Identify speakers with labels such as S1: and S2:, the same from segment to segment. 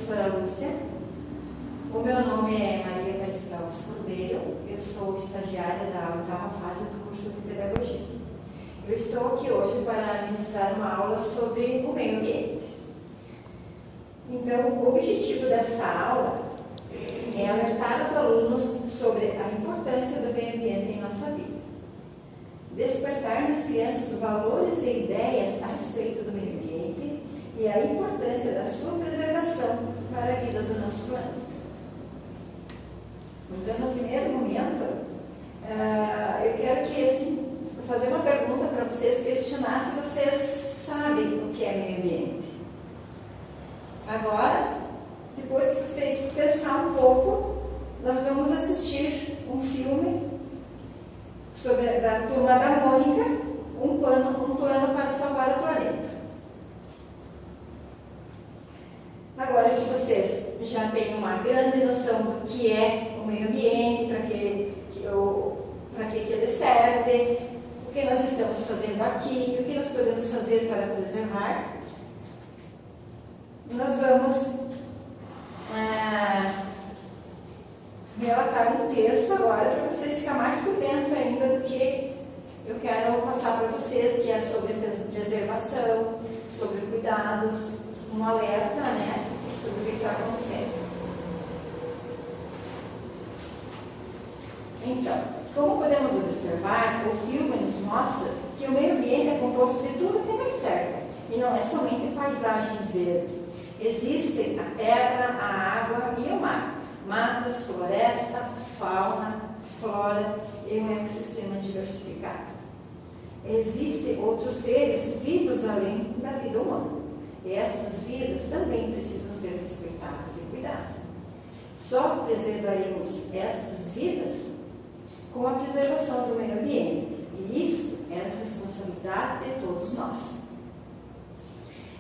S1: professora Lúcia. O meu nome é Maria Paiscalves Cordeiro, eu sou estagiária da 8ª fase do curso de Pedagogia. Eu estou aqui hoje para ministrar uma aula sobre o meio ambiente. Então, o objetivo desta aula é alertar os alunos sobre a importância do meio ambiente em nossa vida. Despertar nas crianças valores e ideias a respeito do meio ambiente e a importância da sua preservação para a vida do nosso planeta. Então, no primeiro momento, eu quero fazer uma pergunta para vocês, questionar se vocês sabem o que é meio ambiente. Agora, depois que vocês pensarem um pouco, nós vamos assistir um filme sobre a Turma da Mônica, um plano para salvar o planeta. Agora que vocês já têm uma grande noção do que é o meio ambiente, para que ele serve, o que nós estamos fazendo aqui, o que nós podemos fazer para preservar, nós vamos relatar um texto agora para vocês ficarem mais por dentro ainda do que eu quero passar para vocês, que é sobre preservação, sobre cuidados, um alerta, né, sobre o que está acontecendo. Então, como podemos observar, o filme nos mostra que o meio ambiente é composto de tudo que nos cerca, e não é somente paisagens verdes. Existem a terra, a água e o mar, matas, floresta, fauna, flora e um ecossistema diversificado. Existem outros seres vivos além da vida humana, e estas vidas também precisam ser respeitadas e cuidadas. Só preservaremos estas vidas com a preservação do meio ambiente, e isso é a responsabilidade de todos nós.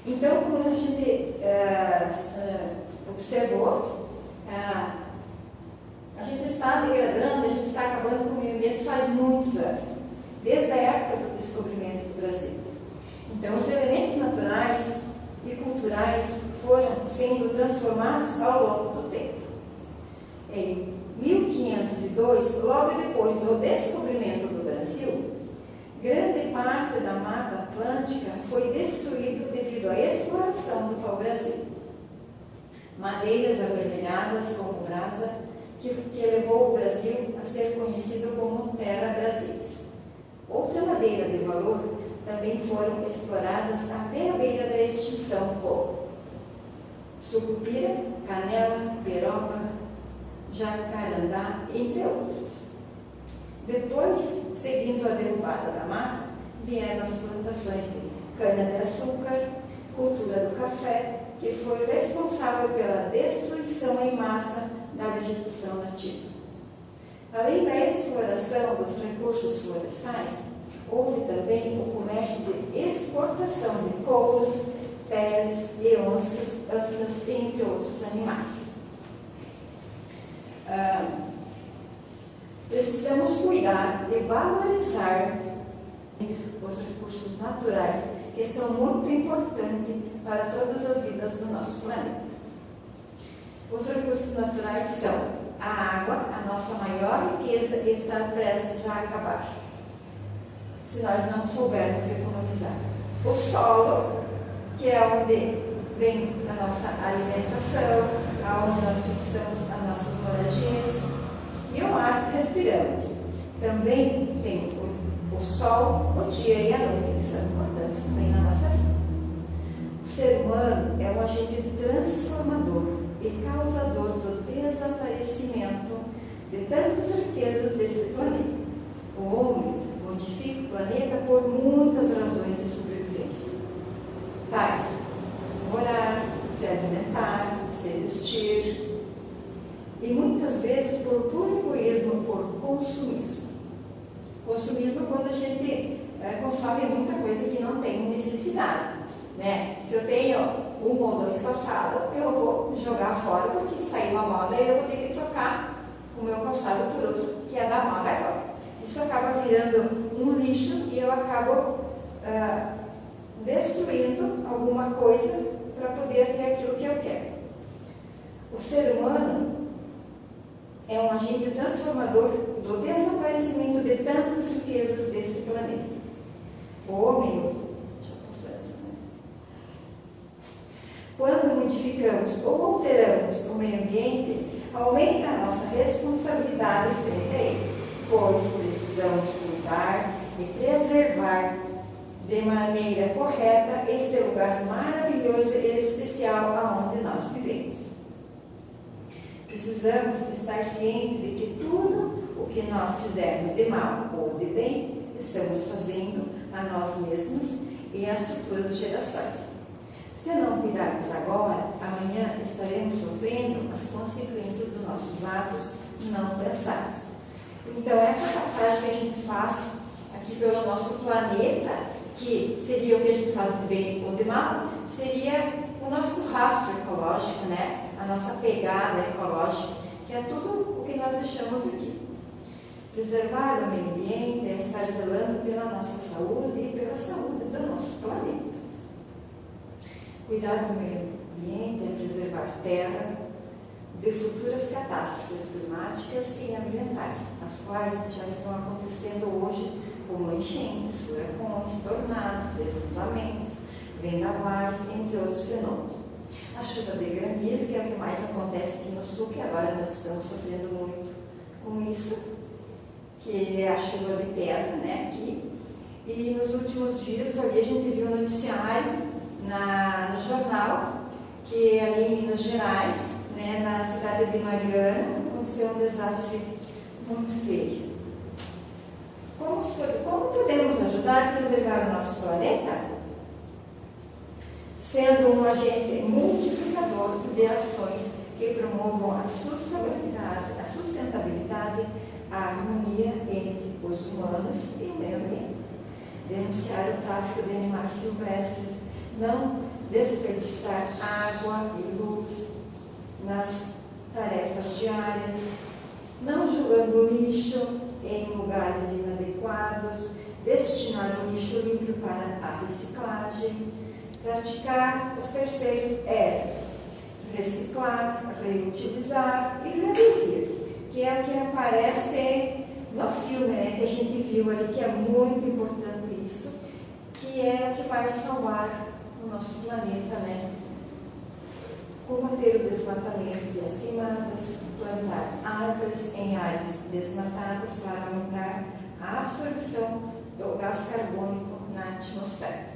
S1: Então, como a gente observou, a gente está degradando, a gente está acabando com o meio ambiente faz muitos anos, desde a época do descobrimento do Brasil. Então, os elementos naturais e culturais foram sendo transformados ao longo do tempo. Em 1502, logo depois do descobrimento do Brasil, grande parte da Mata Atlântica foi destruída devido à exploração do pau-brasil. Madeiras avermelhadas como brasa, que levou o Brasil a ser conhecido como Terra Brasilis. Outra madeira de valor também foram exploradas até a beira da extinção, como sucupira, canela, peroba, jacarandá, entre outros. Depois, seguindo a derrubada da mata, vieram as plantações de cana-de-açúcar, cultura do café, que foi responsável pela destruição em massa da vegetação nativa. Além da exploração dos recursos florestais, houve também o comércio de exportação de couros, peles e onças, antas, entre outros animais. Precisamos cuidar e valorizar os recursos naturais, que são muito importantes para todas as vidas do nosso planeta. Os recursos naturais são a água, a nossa maior riqueza, e está prestes a acabar, se nós não soubermos economizar. O solo, que é onde vem a nossa alimentação, aonde nós fixamos as nossas moradias, e o ar que respiramos. Também tem o sol, o dia e a noite, que são importantes também na nossa vida. O ser humano é um agente transformador e causador do desaparecimento de tantas riquezas deste planeta. O homem modifica o planeta por muitas razões de sobrevivência, tais: morar, se alimentar, se vestir, e muitas vezes por puro egoísmo, por consumismo. Consumismo quando a gente consome muita coisa que não tem necessidade, né? Se eu tenho um ou dois calçados, eu vou jogar fora porque saiu uma moda e eu vou ter que trocar o meu calçado por outro que é da moda agora. Isso acaba virando um lixo e eu acabo destruindo alguma coisa para poder ter aquilo que eu quero. O ser humano é um agente transformador do desaparecimento de tantas riquezas deste planeta. O homem, quando modificamos ou alteramos o meio ambiente, aumenta a nossa responsabilidade frente a ele, pois precisamos cuidar e preservar de maneira correta este lugar maravilhoso e especial aonde nós vivemos. Precisamos estar cientes de que tudo o que nós fizermos de mal ou de bem, estamos fazendo a nós mesmos e às futuras gerações. Se não cuidarmos agora, amanhã estaremos sofrendo as consequências dos nossos atos não pensados. Então, essa passagem que a gente faz aqui pelo nosso planeta, que seria o que a gente faz de bem ou de mal, seria o nosso rastro ecológico, né? A nossa pegada ecológica, que é tudo o que nós deixamos aqui. Preservar o meio ambiente é estar zelando pela nossa saúde e pela saúde do nosso planeta. Cuidar do meio ambiente é preservar terra de futuras catástrofes climáticas e ambientais, as quais já estão acontecendo hoje, como enchentes, furacões, tornados, deslizamentos, vendavais, entre outros fenômenos. A chuva de granizo, que é o que mais acontece aqui no sul, que agora nós estamos sofrendo muito com isso, que é a chuva de pedra, né, aqui. E nos últimos dias ali a gente viu um noticiário no jornal, que ali em Minas Gerais, né, na cidade de Mariana, aconteceu um desastre muito feio. Como podemos ajudar a preservar o nosso planeta? Sendo um agente multiplicador de ações que promovam a sustentabilidade, a harmonia entre os humanos e o meio ambiente. Denunciar o tráfico de animais silvestres, não desperdiçar água e luz nas tarefas diárias, não jogando lixo em lugares inadequados, destinar o lixo limpo para a reciclagem, praticar os terceiros reciclar, reutilizar e reduzir, que é o que aparece no filme, né, que a gente viu ali, que é muito importante isso, que é o que vai salvar o nosso planeta, né? Combater o desmatamento e as queimadas, plantar árvores em áreas desmatadas para aumentar a absorção do gás carbônico na atmosfera.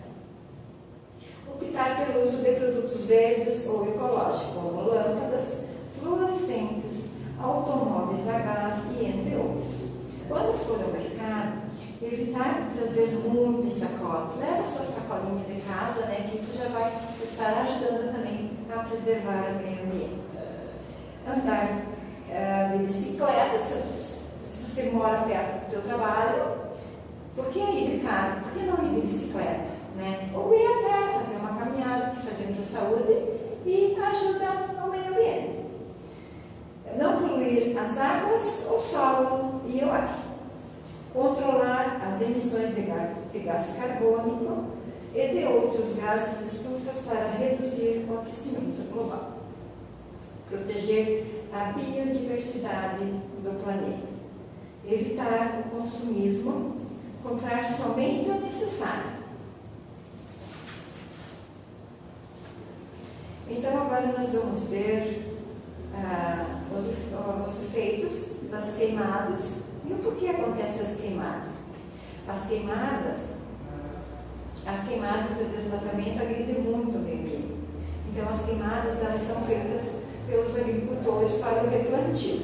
S1: Optar pelo uso de produtos verdes ou ecológicos, como lâmpadas, fluorescentes, automóveis a gás e entre outros. Quando for ao mercado, evitar trazer muitas sacolas. Leva a sua sacolinha de casa, né, que isso já vai estar ajudando também a preservar o meio ambiente. Andar de bicicleta, se você mora perto do seu trabalho, por que ir de carro? Por que não ir de bicicleta? Né? Ou ir a pé, fazer uma caminhada que faz bem para a saúde e ajuda ao meio ambiente. Não poluir as águas, o solo e o ar. Controlar as emissões de gás carbônico e de outros gases estufas para reduzir o aquecimento global. Proteger a biodiversidade do planeta. Evitar o consumismo, comprar somente o necessário. Então, agora nós vamos ver os efeitos das queimadas e o porquê acontecem as queimadas. As queimadas e o desmatamento agridem muito o meio ambiente. Então, as queimadas elas são feitas pelos agricultores para o replantio.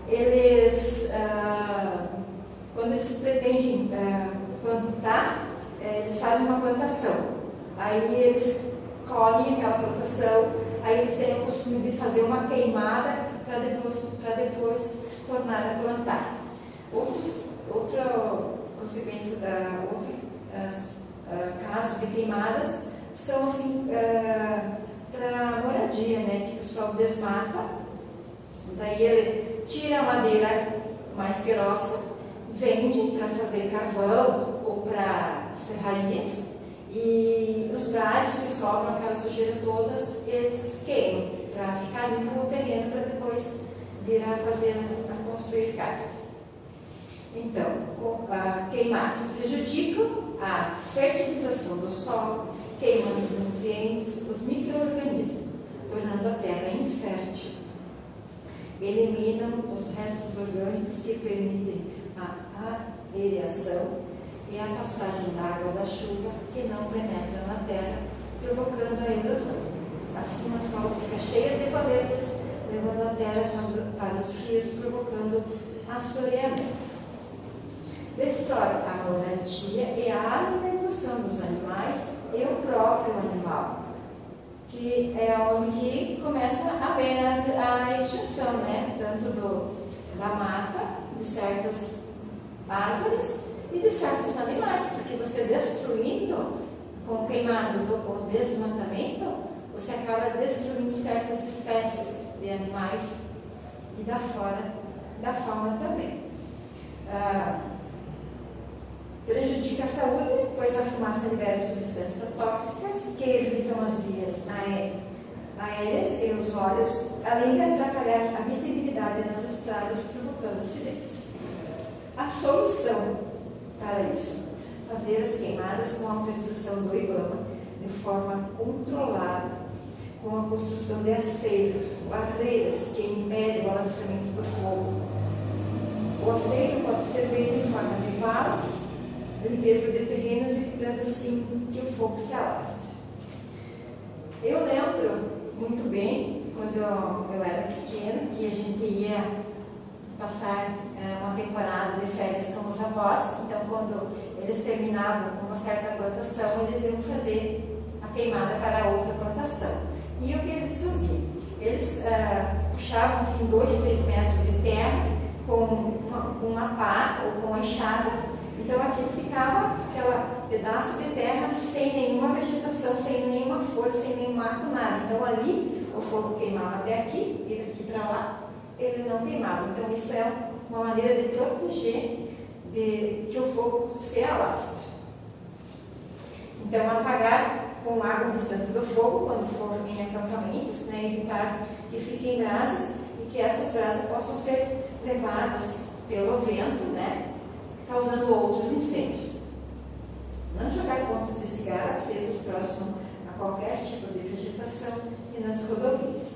S1: Eles, quando eles pretendem plantar, eles fazem uma plantação. Aí eles colhem aquela plantação, aí eles têm o costume de fazer uma queimada para depois tornar a plantar. Outra consequência casos de queimadas são assim, para moradia, né, que o pessoal desmata, daí ele tira a madeira mais grossa, vende para fazer carvão ou para serrarias, e os galhos que sobram, aquela sujeira todas, eles queimam para ficar limpo o terreno para depois vir a construir casas. Então, queimadas prejudicam a fertilização do solo, queimando os nutrientes, os micro-organismos, tornando a terra infértil. Eliminam os restos orgânicos que permitem a aereação e a passagem da água da chuva que não penetra na terra, provocando a erosão. Assim, o solo fica cheio de valetas, levando a terra para os rios, provocando assoreamento. Destrói a moradia e a alimentação dos animais e o próprio animal, que é onde começa a haver a extinção, né? Tanto da mata, de certas árvores e de certos animais, porque você destruindo com queimadas ou com desmatamento, você acaba destruindo certas espécies de animais e da fauna também. Prejudica a saúde, pois a fumaça libera substâncias tóxicas que irritam as vias aéreas e os olhos, além de atrapalhar a visibilidade nas estradas, provocando acidentes. A solução para isso: fazer as queimadas com autorização do IBAMA, de forma controlada, com a construção de aceiros, barreiras que impedem o alastramento do fogo. O aceiro pode ser feito em forma de valas, limpeza de terrenos, evitando assim que o fogo se alastre. Eu lembro muito bem, quando eu era pequena, que a gente ia passar uma temporada de férias com os avós. Então, quando eles terminavam uma certa plantação, eles iam fazer a queimada para outra plantação. E o que eles faziam? Eles puxavam assim 2, 3 metros de terra com uma pá ou com a enxada. Então aquilo ficava aquele pedaço de terra sem nenhuma vegetação, sem nenhuma folha, sem nenhum mato, nada. Então ali o fogo queimava até aqui e daqui para lá ele não queimava. Então isso é uma maneira de proteger que o fogo se alastre. Então apagar com água o restante do fogo quando for em acampamentos, né, evitar que fiquem brasas e que essas brasas possam ser levadas pelo vento, né, causando outros incêndios. Não jogar pontas de cigarro acesas próximo a qualquer tipo de vegetação e nas rodovias.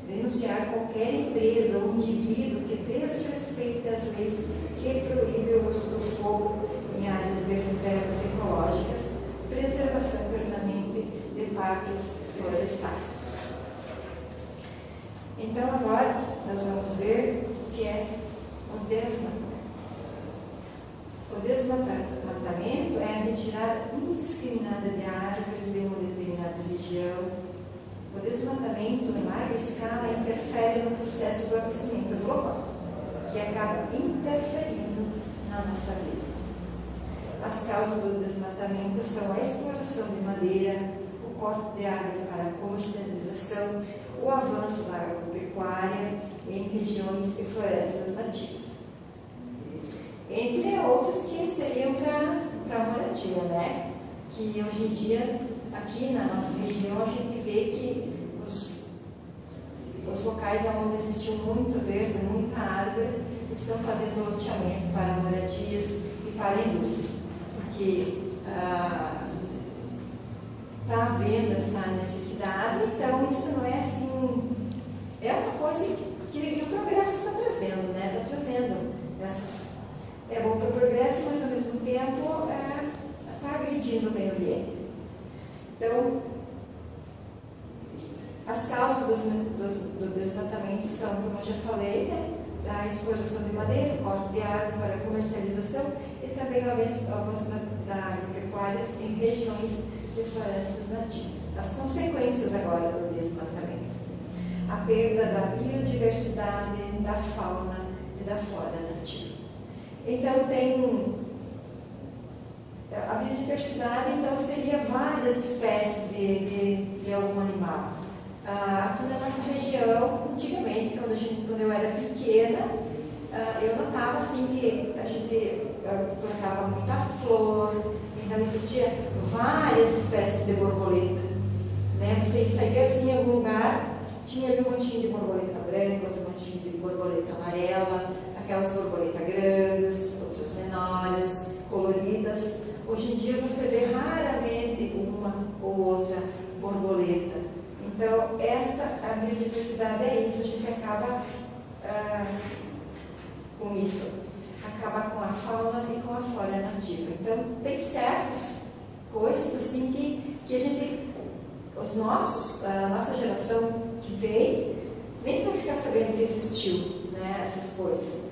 S1: Denunciar qualquer empresa ou indivíduo que desrespeite as leis que proíbem o uso do fogo em áreas de reservas ecológicas, preservação permanente de parques florestais. Então agora nós vamos ver o que é o desmatamento. O desmatamento é a retirada indiscriminada de árvores de uma determinada região. O desmatamento em larga escala interfere no processo do aquecimento global, que acaba interferindo na nossa vida. As causas do desmatamento são a exploração de madeira, o corte de árvore para comercialização, o avanço da agropecuária em regiões e florestas nativas. Entre outras que seriam para moradia, né? Que hoje em dia, aqui na nossa região, a gente vê que os locais onde existiu muito verde, muita árvore, estão fazendo loteamento para moradias e para a indústria. Porque está havendo essa necessidade, então isso não é assim, é uma coisa que o progresso está trazendo, né? Está trazendo essas. É bom para o progresso, mas ao mesmo tempo está agredindo o meio ambiente. Então, as causas do desmatamento são, como eu já falei, né? A exploração de madeira, corte de árvore para comercialização e também o avanço da agropecuária em regiões de florestas nativas. As consequências agora do desmatamento: a perda da biodiversidade, da fauna e da flora nativa. Então tem a biodiversidade, então seria várias espécies de algum animal. Aqui na nossa região, antigamente, quando eu era pequena, eu notava assim que a gente plantava muita flor, então existia várias espécies de borboleta. Né? Você saía assim em algum lugar, tinha ali um montinho de borboleta branca, outro montinho de borboleta amarela, aquelas borboletas grandes, outras menores, coloridas. Hoje em dia você vê raramente uma ou outra borboleta. Então, a biodiversidade é isso, a gente acaba com isso, acaba com a fauna e com a flora nativa. Então, tem certas coisas assim que a gente, a nossa geração que vem, nem vai ficar sabendo que existiu, né, essas coisas.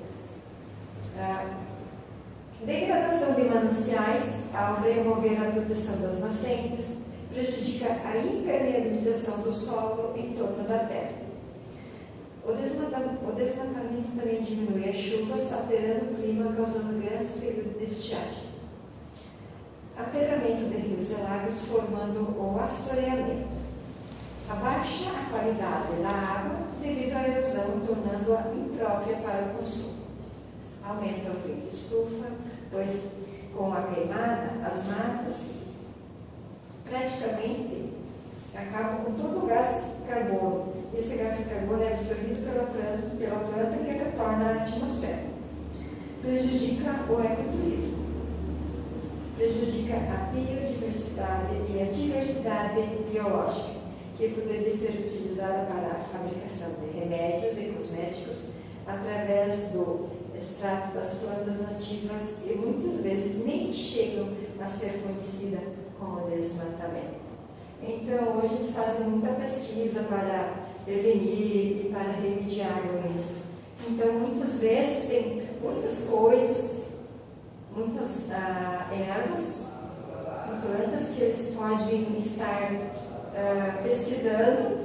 S1: Degradação de mananciais ao remover a proteção das nascentes prejudica a impermeabilização do solo em torno da terra. O desmatamento também diminui as chuvas, alterando o clima, causando grandes períodos de estiagem. Aterramento de rios e lagos, formando o assoreamento. Abaixa a qualidade da água devido à erosão, tornando-a imprópria para o consumo. Aumenta o efeito estufa, pois com a queimada, as matas praticamente acabam com todo o gás carbono. Esse gás de carbono é absorvido pela planta que retorna à atmosfera. Prejudica o ecoturismo. Prejudica a biodiversidade e a diversidade biológica, que poderia ser utilizada para a fabricação de remédios e cosméticos através do extrato das plantas nativas e muitas vezes nem chegam a ser conhecidas como desmatamento. Então, hoje eles fazem muita pesquisa para prevenir e para remediar doenças. Então, muitas vezes tem muitas coisas, muitas ervas e plantas que eles podem estar pesquisando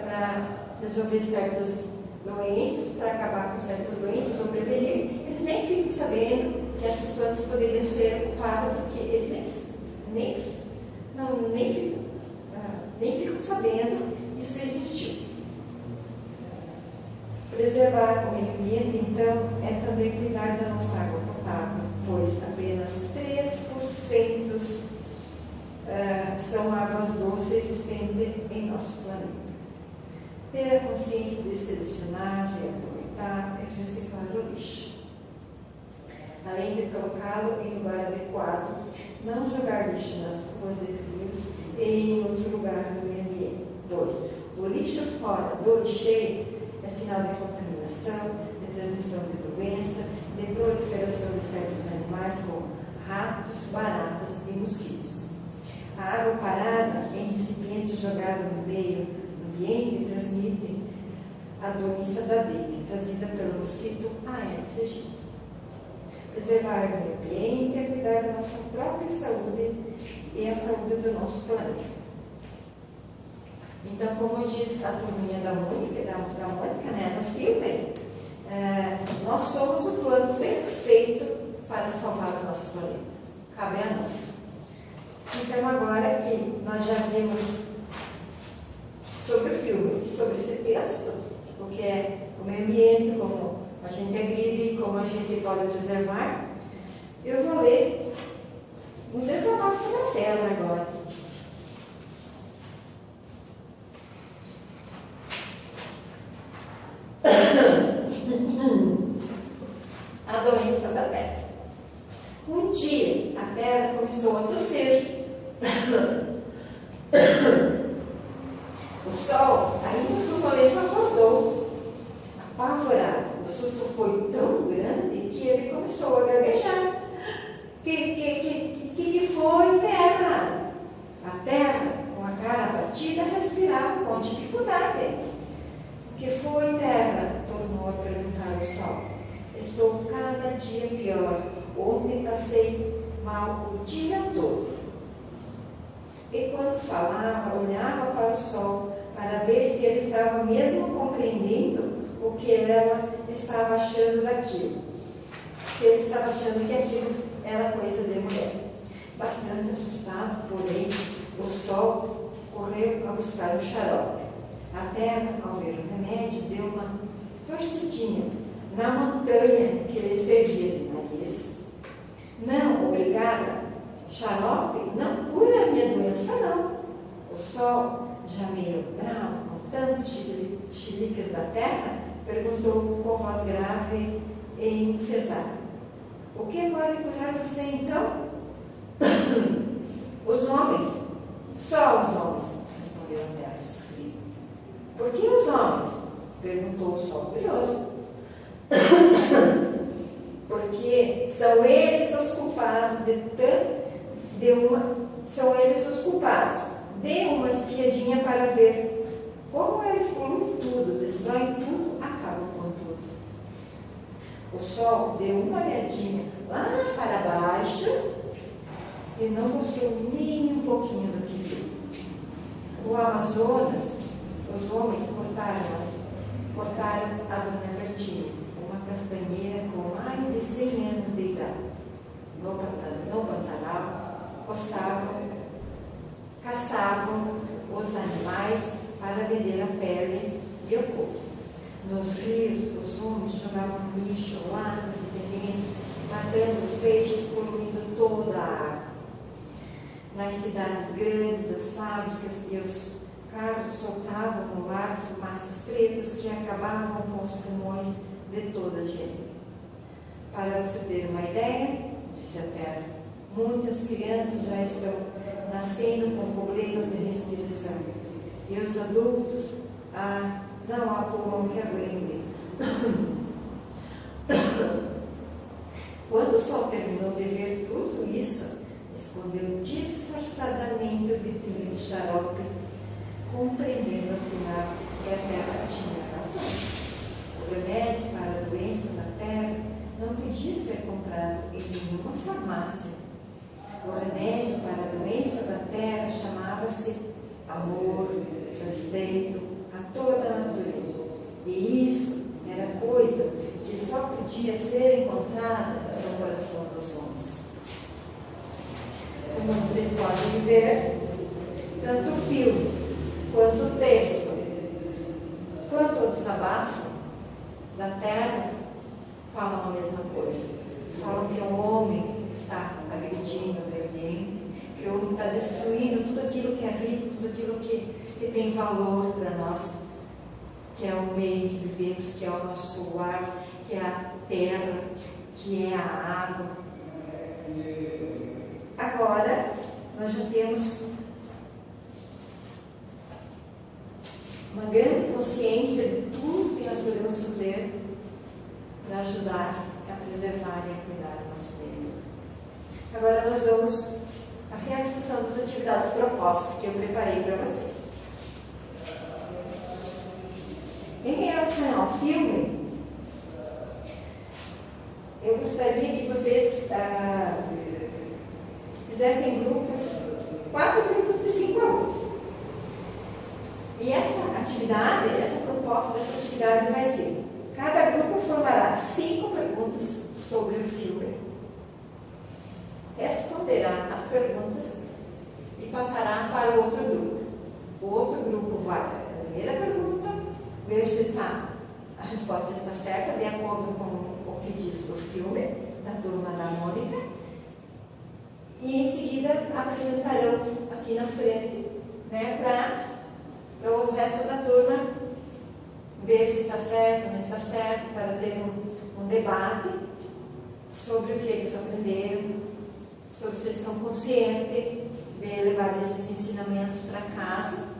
S1: para resolver certas doenças, para acabar com certas doenças ou prevenir. Eles nem ficam sabendo que essas plantas poderiam ser ocupadas, porque eles nem ficam sabendo que isso existiu. Preservar o meio ambiente, então, é também cuidar da nossa água potável, pois apenas 3% são águas doces existentes em nosso planeta. Ter a consciência de selecionar, reaproveitar e reciclar o lixo. Além de colocá-lo em lugar adequado, não jogar lixo nas ruas e rios e em outro lugar do meio ambiente. 2. O lixo fora do lixeiro é sinal de contaminação, de transmissão de doença, de proliferação de certos animais como ratos, baratas e mosquitos. A água parada em recipientes jogados no meio ambiente transmite a doença da dengue, trazida pelo mosquito Aedes aegypti. Preservar o meio ambiente é cuidar da nossa própria saúde e a saúde do nosso planeta. Então, como diz a turminha da Mônica, né, no filme, nós somos o plano perfeito para salvar o nosso planeta. Cabe a nós. Então, agora que nós já vimos sobre o filme, sobre esse texto, o que é o meio ambiente, como a gente agride, como a gente pode preservar, eu vou ler um desabafo na tela agora. A doença da terra. Um dia, a terra começou a tosser. O sol, ainda sonolento, acordou. Apavorado, o susto foi tão grande que ele começou a gaguejar. Que foi, terra? A terra, com a cara batida, respirava com dificuldade. Que foi, terra? Tornou a perguntar o sol. Estou cada dia pior. Ontem passei mal o dia todo. E quando falava, olhava para o sol para ver se ele estava mesmo compreendendo o que ela estava achando daquilo. Se ele estava achando que aquilo era coisa de mulher. Bastante assustado, porém, o sol correu a buscar o xarope. A terra, ao ver o remédio, deu uma torcidinha na montanha que lhe servia de nariz. Não, obrigada. Xarope não cura a minha doença, não. O sol, já meio bravo, com tanto de terra, perguntou com voz grave e enfesada: o que pode curar você então? Os homens, só os homens, respondeu a terra sofrida. Por que os homens? Perguntou o sol curioso. Porque são eles os culpados são eles os culpados. Dê uma espiadinha para ver como eles poluem tudo, destroem tudo, acabam com tudo. O sol deu uma olhadinha lá para baixo e não gostou nem um pouquinho do que viu. O Amazonas, os homens cortaram a Dona Bertinha, uma castanheira com mais de 100 anos de idade. No Pantanal, caçavam os animais para vender a pele e o corpo. Nos rios, os homens jogavam lixo, latas e venenos, matando os peixes, poluindo toda a água. Nas cidades grandes, as fábricas e os carros soltavam no ar fumaças pretas que acabavam com os pulmões de toda a gente. Para você ter uma ideia, disse a terra, muitas crianças já estão nascendo com problemas de respiração. E os adultos, não há pulmão que aguente. Quando o sol terminou de ver tudo isso, escondeu disfarçadamente o vidrinho de xarope, compreendendo afinal que a terra tinha razão. O remédio para a doença da terra não podia ser comprado em nenhuma farmácia. O remédio para a doença da terra chamava-se amor, respeito a toda a natureza. E isso era coisa que só podia ser encontrada no coração dos homens. Como vocês podem ver, tanto o filme, quanto o texto, quanto o desabafo da terra falam a mesma coisa. Falam que o homem está agredindo o meio ambiente, que o homem está destruindo tudo aquilo que é rico, tudo aquilo que tem valor para nós, que é o meio que vivemos, que é o nosso ar, que é a terra, que é a água. Agora, nós já temos uma grande consciência de tudo que nós podemos fazer para ajudar a preservar e a cuidar do nosso meio. Agora nós vamos à realização das atividades propostas que eu preparei para vocês. Em relação ao filme, eu gostaria que vocês fizessem grupos, 4 grupos de 5 alunos. E essa atividade, essa proposta dessa atividade vai ser: cada grupo formará 5 perguntas sobre o filme, responderá as perguntas e passará para o outro grupo. O outro grupo vai para a primeira pergunta, ver se a resposta está certa, de acordo com o que diz o filme, da turma da Mônica, e em seguida apresentarão aqui na frente, né, para o resto da turma ver se está certo, não está certo, para ter um debate sobre o que eles aprenderam, sobre se eles estão conscientes de levar esses ensinamentos para casa,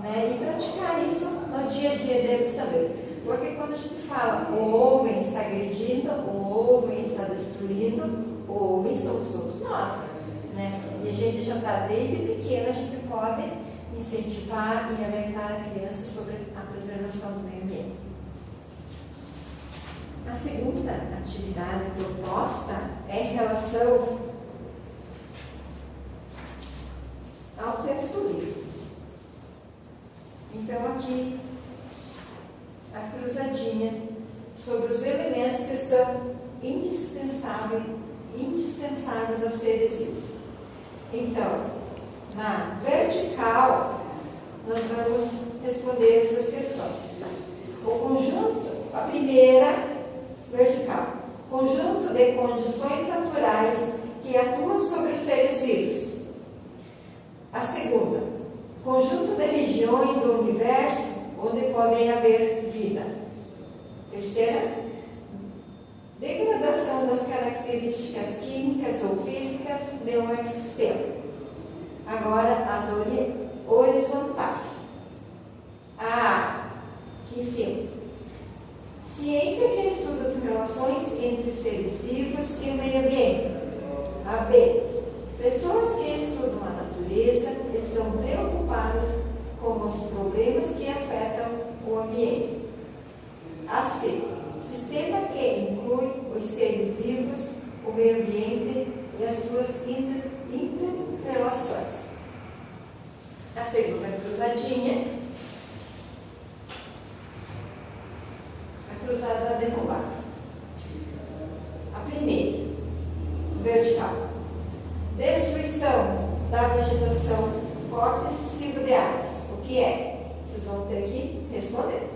S1: né, e praticar isso no dia a dia deles também. Porque quando a gente fala o homem está agredindo, o homem está destruindo, o homem somos todos nós, né? E a gente já está desde pequena, a gente pode incentivar e alertar a criança sobre a preservação do meio ambiente. A segunda atividade proposta é em relação ao texto livre. Então aqui a cruzadinha sobre os elementos que são indispensáveis aos seres vivos. Então, na vertical, nós vamos responder essas questões. O conjunto, a primeira vertical, conjunto de condições naturais que atuam sobre os seres vivos. A segunda, conjunto de regiões do universo onde podem haver sistema. Agora, as horizontais. A, aqui em cima. Ciência que estuda as relações entre os seres vivos e o meio ambiente. A B. Pessoas que estudam a natureza estão preocupadas com os problemas que afetam o ambiente. A C. Sistema que inclui os seres vivos, o meio ambiente e as suas interrelações. A segunda cruzadinha. A cruzada derrubada. A primeira, vertical. Destruição da vegetação, corte excessivo de árvores. O que é? Vocês vão ter que responder.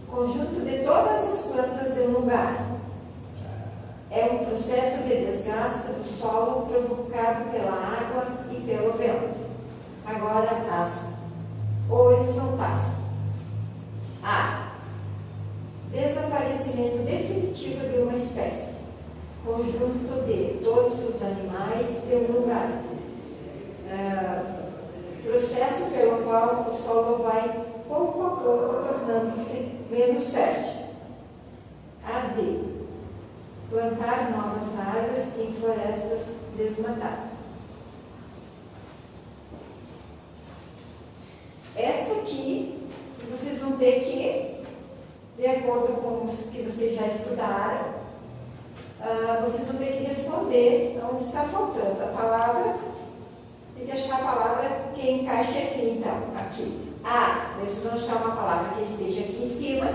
S1: Conjunto de todas as plantas de um lugar. É um processo de desgaste do solo provocado pela água e pelo vento. Agora as horizontais. A. Desaparecimento definitivo de uma espécie. Conjunto de todos os animais de um lugar. Processo pelo qual o solo vai pouco a pouco tornando-se menos fértil. A. D. Plantar novas árvores em florestas desmatadas. Essa aqui, vocês vão ter que, de acordo com o que vocês já estudaram, vocês vão ter que responder onde está faltando a palavra e deixar a palavra que encaixe aqui, então, aqui. A, vocês vão achar uma palavra que esteja aqui em cima,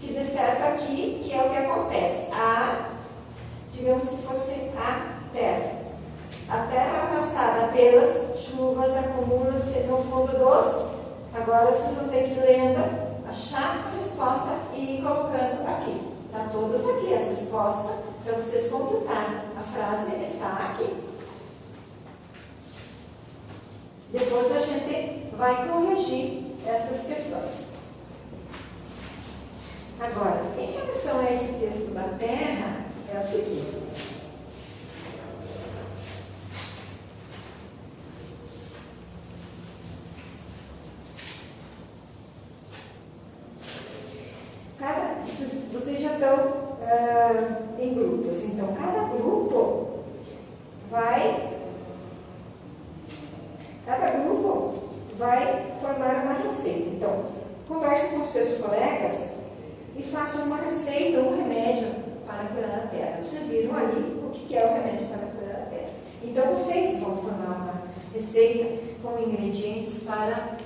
S1: que dê certo aqui, que é o que acontece. A, digamos que fosse a terra. A terra passada pelas chuvas acumula-se no fundo dos. Agora vocês vão ter que ir lendo, achar a resposta e ir colocando aqui. Está todas aqui as respostas para vocês completarem. A frase está aqui. Depois a gente vai corrigir essas questões. Agora, em relação a esse texto da Terra, é o seguinte. Vocês já estão em grupos, então cada grupo vai formar uma receita. Então, converse com seus colegas e façam uma receita, um remédio para curar a terra. Vocês viram ali o que é o remédio para curar a terra. Então, vocês vão formar uma receita com ingredientes para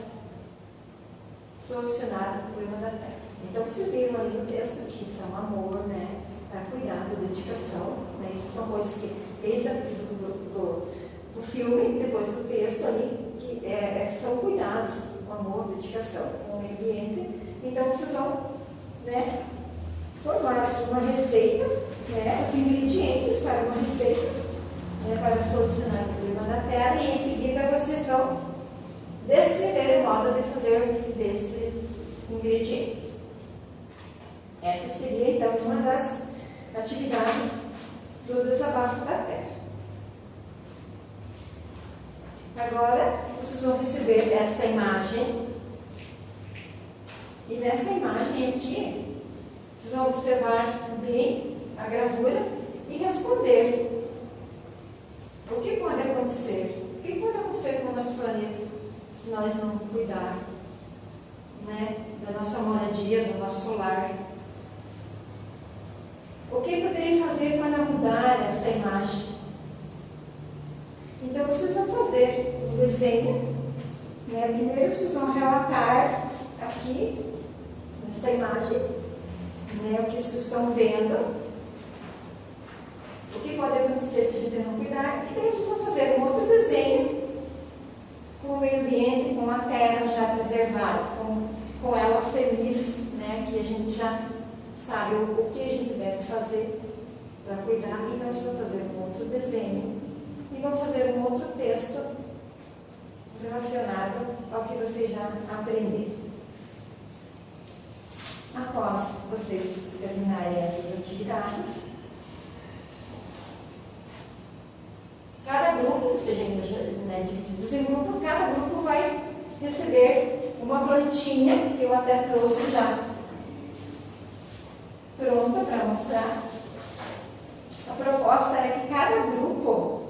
S1: solucionar o problema da terra. Então, vocês viram ali no texto que são amor, né? Cuidado, dedicação, né? Isso são coisas que, desde do filme, depois do texto ali, que são cuidados, amor, dedicação com o meio ambiente. Então, vocês vão, né, formar aqui uma receita, né, os ingredientes para uma receita, né, para solucionar o problema da terra, e em seguida vocês vão descrever o modo de fazer desses ingredientes. Essa seria, então, uma das atividades do desabafo da terra. Agora, vocês vão receber esta imagem. E nesta imagem aqui, vocês vão observar bem a gravura e responder. O que pode acontecer? O que pode acontecer com o nosso planeta se nós não cuidarmos, né, da nossa moradia, do nosso lar? O que poderia fazer para mudar essa imagem? Então, vocês vão fazer um desenho, né? Primeiro, vocês vão relatar aqui, nessa imagem, né, o que vocês estão vendo, o que pode acontecer se a gente não cuidar, e daí vocês vão fazer um outro desenho com o meio ambiente, com a terra já preservada, com ela feliz, né, que a gente já sabe o que a gente deve fazer para cuidar. Então, vocês vão fazer um outro desenho e vão fazer um outro texto relacionado ao que vocês já aprenderam. Após vocês terminarem essas atividades, cada grupo seja ainda, né, divididos em grupo, cada grupo vai receber uma plantinha, que eu até trouxe já pronta para mostrar. A proposta é que cada grupo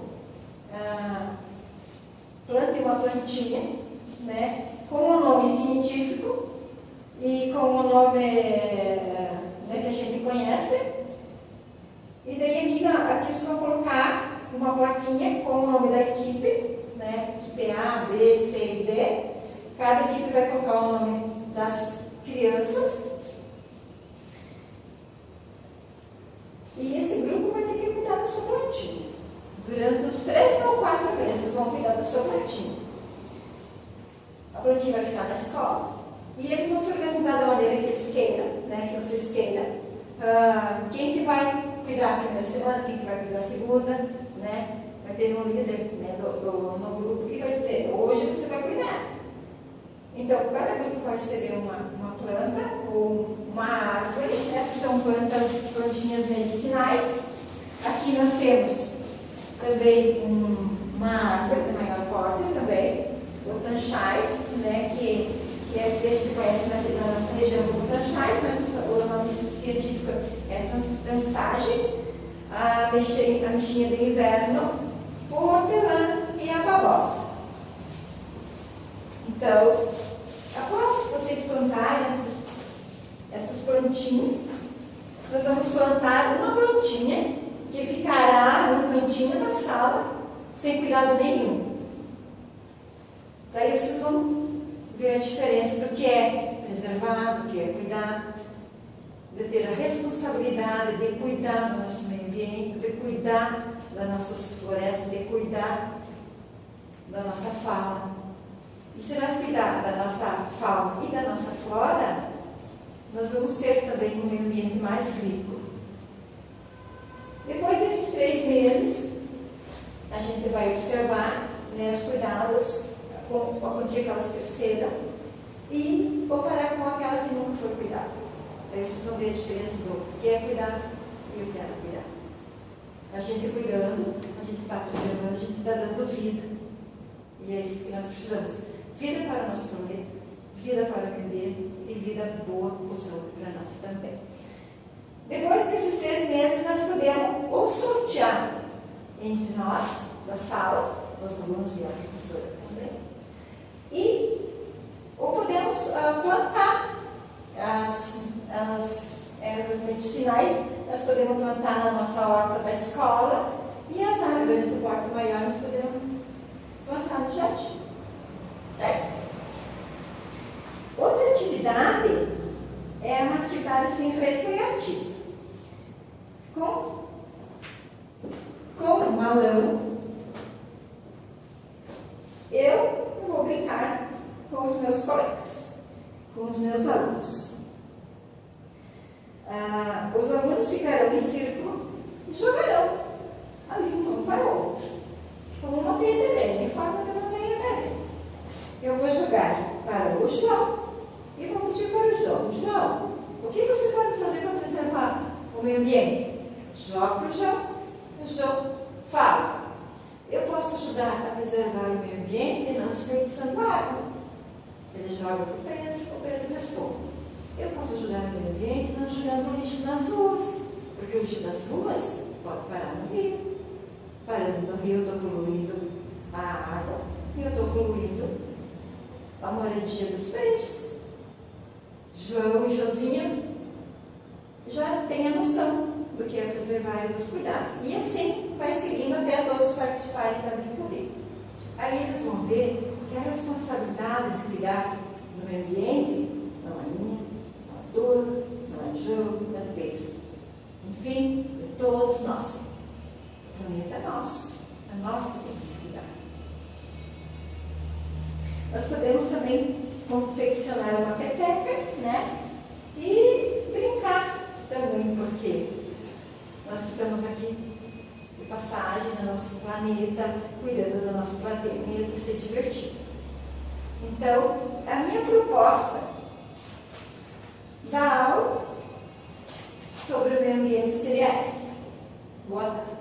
S1: plante uma plantinha, né, com o nome científico e com o nome, né, que a gente conhece. E daí aqui vocês vão colocar uma plaquinha com o nome da equipe, né, equipe A, B, C e D. Cada equipe vai colocar o nome das crianças. E esse grupo vai ter que cuidar da sua plantinha. Durante os 3 ou 4 meses vão cuidar da sua plantinha. A plantinha vai ficar na escola. E eles vão se organizar da maneira que eles queiram, né, que vocês queiram. Quem que vai cuidar a primeira semana, quem que vai cuidar a segunda, né? Vai ter um líder, né, no grupo que vai dizer, hoje você vai cuidar. Então, cada grupo vai receber uma planta ou uma árvore. Essas são plantinhas medicinais. Aqui nós temos também uma árvore de maior porte também, o tanchais, né, que a gente conhece na nossa região como tanchais, mas o nome científico é tansagem, a mexinha de inverno, o hortelã e a babosa. Então, após vocês plantarem essas plantinhas, nós vamos plantar uma plantinha que ficará no cantinho da sala, sem cuidado nenhum. Daí vocês vão ver a diferença do que é preservar, do que é cuidar, de ter a responsabilidade de cuidar do nosso meio ambiente, de cuidar das nossas florestas, de cuidar da nossa fauna. E se nós cuidarmos da nossa fauna e da nossa flora, nós vamos ter também um meio ambiente mais rico. Depois desses 3 meses, a gente vai observar, né, os cuidados com a quantia que elas cresceram e comparar com aquela que nunca foi cuidada. Aí vocês vão ver a diferença do que é cuidar e o que é não cuidar. A gente cuidando, a gente está preservando, a gente está dando vida. E é isso que nós precisamos. Vida para o nosso planeta, vida para o ambiente e vida boa com saúde para nós também. Depois desses 3 meses, nós podemos ou sortear entre nós, da sala, os alunos e a professora também, ou podemos plantar as ervas medicinais. Nós podemos plantar na nossa horta da escola, e as árvores do porte maior nós podemos plantar no jardim, certo? Outra atividade é uma atividade assim, recreativa. Com o malão, eu vou brincar com os meus colegas, com os meus alunos. Os alunos ficarão em círculo e jogarão ali um para o outro, como uma teia de areia, em forma de uma teia de areia. Eu vou jogar para o João e vou pedir para o João: João, o que você pode fazer para preservar o meio ambiente? Joga para o João. O João fala: eu posso ajudar a preservar o meio ambiente não desperdiçando água. Ele joga para o Pedro responde: eu posso ajudar o meio ambiente não jogando lixo nas ruas, porque o lixo das ruas pode parar no rio. Parando no rio, eu estou poluindo a água e eu estou poluindo a moradia dos peixes. João e Joãozinho já têm a noção do que é preservar e dos cuidados. E assim vai seguindo até todos participarem da brincadeira. Aí eles vão ver que a responsabilidade de cuidar do meio ambiente não é minha, não é tua, não é de João, não é do Pedro. Enfim, de todos nós. O planeta é nosso. É nosso que tem que cuidar. Nós podemos também confeccionar uma peteca, né? E brincar também, porque nós estamos aqui de passagem no nosso planeta, cuidando do nosso planeta e se divertindo. Então, a minha proposta da aula sobre o meio ambiente seria essa. Boa tarde.